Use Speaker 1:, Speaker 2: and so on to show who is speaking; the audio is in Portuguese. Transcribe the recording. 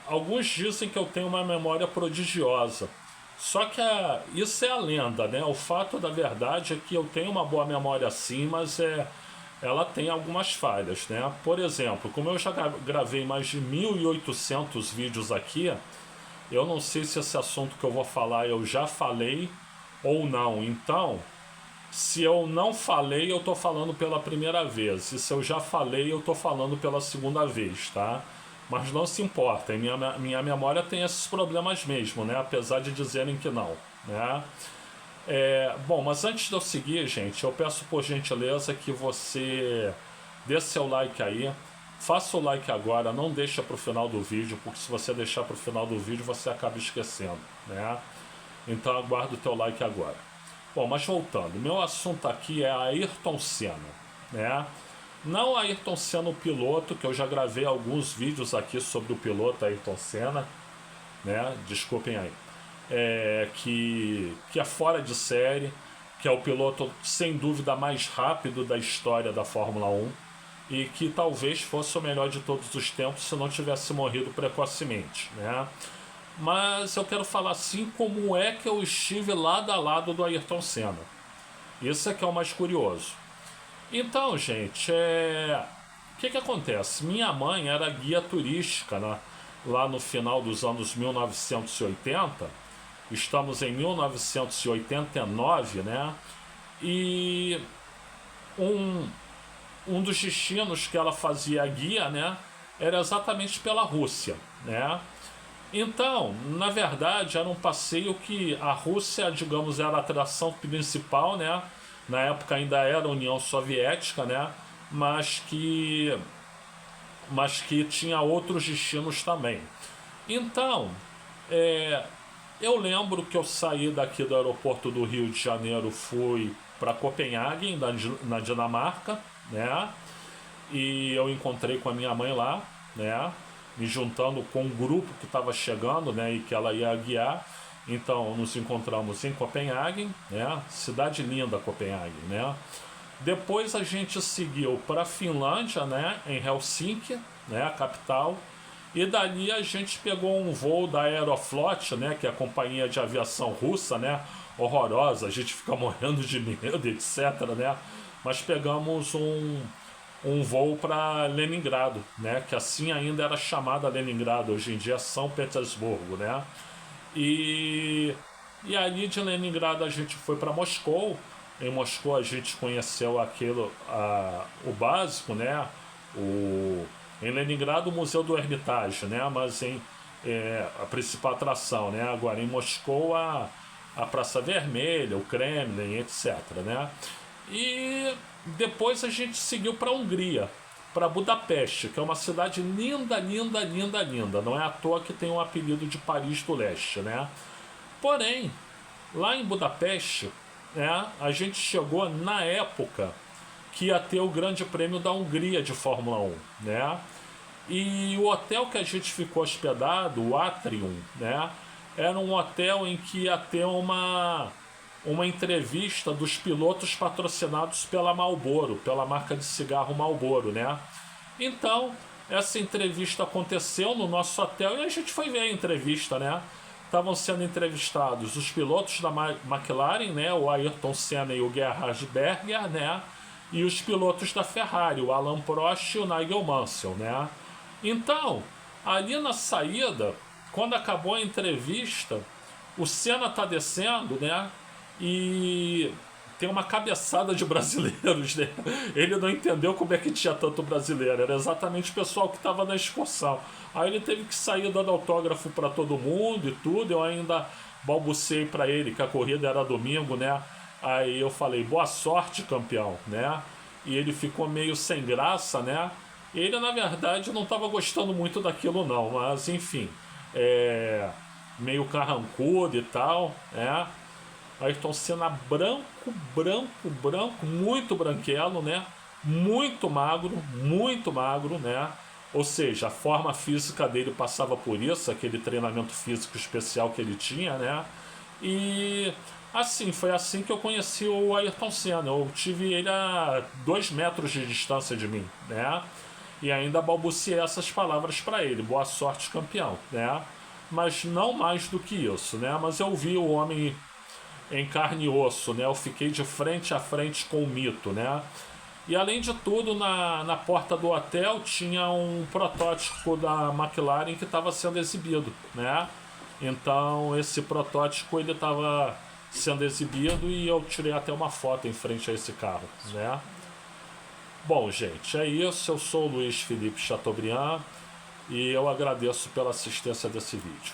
Speaker 1: Alguns dizem que eu tenho uma memória prodigiosa. Só que isso é a lenda, né? O fato da verdade é que eu tenho uma boa memória sim, mas ela tem algumas falhas, né? Por exemplo, como eu já gravei mais de 1.800 vídeos aqui, eu não sei se esse assunto que eu vou falar eu já falei ou não. Então, se eu não falei, eu tô falando pela primeira vez. E se eu já falei, eu tô falando pela segunda vez, tá? Mas não se importa, minha memória tem esses problemas mesmo, né? Apesar de dizerem que não, né? Bom, mas antes de eu seguir, gente, eu peço por gentileza que você dê seu like aí. Faça o like agora, não deixa para o final do vídeo, porque se você deixar para o final do vídeo, você acaba esquecendo, né? Então aguardo o teu like agora. Bom, mas voltando, meu assunto aqui é Ayrton Senna, né? Não Ayrton Senna o piloto, que eu já gravei alguns vídeos aqui sobre o piloto Ayrton Senna, né? Desculpem aí. Que é fora de série, que é o piloto sem dúvida mais rápido da história da Fórmula 1 e que talvez fosse o melhor de todos os tempos se não tivesse morrido precocemente, né? Mas eu quero falar assim como é que eu estive lado a lado do Ayrton Senna. Isso é que é o mais curioso. Então, gente, o que acontece? Minha mãe era guia turística, né? Lá no final dos anos 1980, estamos em 1989, né? E um dos destinos que ela fazia guia, né? Era exatamente pela Rússia, né? Então, na verdade, era um passeio que a Rússia, digamos, era a atração principal, né? Na época ainda era a União Soviética, né? Mas que tinha outros destinos também. Então, eu lembro que eu saí daqui do aeroporto do Rio de Janeiro, fui para Copenhague, na Dinamarca, né? E eu encontrei com a minha mãe lá, né? Me juntando com um grupo que estava chegando, né? E que ela ia guiar. Então, nos encontramos em Copenhague, né? Cidade linda, Copenhague, né? Depois a gente seguiu para a Finlândia, né? Em Helsinki, né? A capital. E dali a gente pegou um voo da Aeroflot, né? Que é a companhia de aviação russa, né? Horrorosa, a gente fica morrendo de medo, etc, né? Mas pegamos um voo para Leningrado, né? Que assim ainda era chamada Leningrado, hoje em dia é São Petersburgo, né? E, e ali de Leningrado a gente foi para Moscou. Em Moscou a gente conheceu o básico, né? Em Leningrado o Museu do Hermitage, né? Mas a principal atração, né? Agora em Moscou a Praça Vermelha, o Kremlin, etc, né? E depois a gente seguiu para a Hungria, para Budapeste, que é uma cidade linda, linda, linda, linda. Não é à toa que tem o apelido de Paris do Leste, né? Porém, lá em Budapeste, né, a gente chegou na época que ia ter o Grande Prêmio da Hungria de Fórmula 1, né? E o hotel que a gente ficou hospedado, o Atrium, né, era um hotel em que ia ter uma entrevista dos pilotos patrocinados pela Marlboro, pela marca de cigarro Marlboro, né? Então, essa entrevista aconteceu no nosso hotel e a gente foi ver a entrevista, né? Estavam sendo entrevistados os pilotos da McLaren, né? O Ayrton Senna e o Gerhard Berger, né? E os pilotos da Ferrari, o Alain Prost e o Nigel Mansell, né? Então, ali na saída, quando acabou a entrevista, o Senna tá descendo, né? E tem uma cabeçada de brasileiros, né? Ele não entendeu como é que tinha tanto brasileiro. Era exatamente o pessoal que estava na excursão. Aí ele teve que sair dando autógrafo para todo mundo e tudo. Eu ainda balbuciei para ele que a corrida era domingo, né? Aí eu falei, boa sorte, campeão, né? E ele ficou meio sem graça, né? Ele, na verdade, não estava gostando muito daquilo, não. Mas, enfim, meio carrancudo e tal, né? Ayrton Senna branco, branco, branco, muito branquelo, né? Muito magro, né? Ou seja, a forma física dele passava por isso, aquele treinamento físico especial que ele tinha, né? E assim, foi assim que eu conheci o Ayrton Senna. Eu tive ele a 2 metros de distância de mim, né? e ainda balbuciei essas palavras para ele: boa sorte, campeão, né? Mas não mais do que isso, né? Mas eu vi o homem em carne e osso, né? Eu fiquei de frente a frente com o mito, né? E além de tudo, na porta do hotel tinha um protótipo da McLaren que estava sendo exibido, né? Então esse protótipo ele estava sendo exibido e eu tirei até uma foto em frente a esse carro, né? Bom, gente, é isso. Eu sou o Luiz Felipe Chateaubriand e eu agradeço pela assistência desse vídeo.